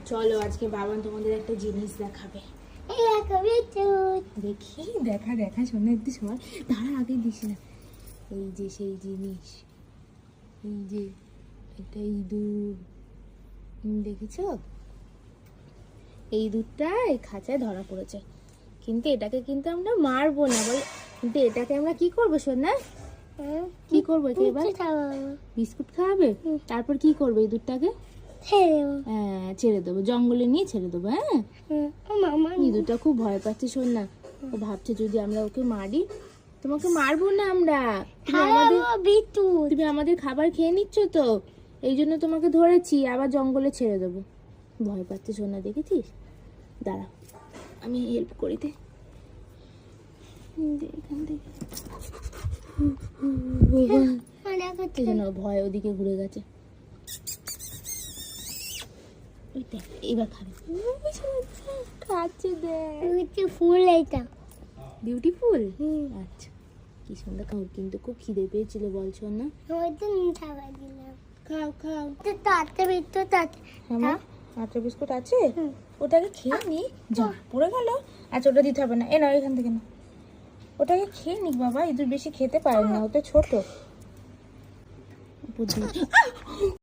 চলো আজকে বাবান তোমাদের একটা জিনিস দেখাবে। দেখি দেখা দেখা শোনা একটু সময় দাঁড়া, আগে দিস না। এই যে সেই জিনিস, এই যে এটা ইঁদুর, দেখেছো? এই ইঁদুরটা এই খাঁচায় ধরা পড়েছে, কিন্তু এটাকে কিন্তু আমরা মারবো না বল, কিন্তু এটাকে আমরা কি করবো সোনা? কি করবো এবার? বিস্কুট খাওয়াবে? তারপর কি করবে ইঁদুরটাকে? হ্যাঁ ছেড়ে দেবো, জঙ্গলে নিয়ে ছেড়ে দেবো। হ্যাঁ ইঁদুরটা খুব ভয় পাচ্ছে সোনা, ও ভাবছে যদি আমরা ওকে মারি। তোমাকে মারবো না আমরা, তুমি আমাদের খাবার খেয়ে নিচ্ছ তো, এই জন্য তোমাকে ধরেছি, আবার জঙ্গলে ছেড়ে দেবো। ভয় পাচ্ছে সোনা, দেখেছিস? দাঁড়া আমি হেল্প করি দে, এখান থেকে ভয় ওদিকে ঘুরে গেছে। এবার খাবে, খাচ্ছে দেখ, ফুল এটা বিউটিফুল। আচ্ছা কি সুন্দর খাও, কিন্তু খুব খিদে পেয়েছিল বলছো না? খাও খাও, আটা বিস্কুট আছে, ওটাকে খেয়ে নি। যা পড়ে গেল। আচ্ছা ওটা দিতে হবে না, এ না এখান থেকে না, ওটাকে খেয়ে নিক বাবা, ইঁদুর বেশি খেতে পারে না, ওটা ছোট বুঝলি।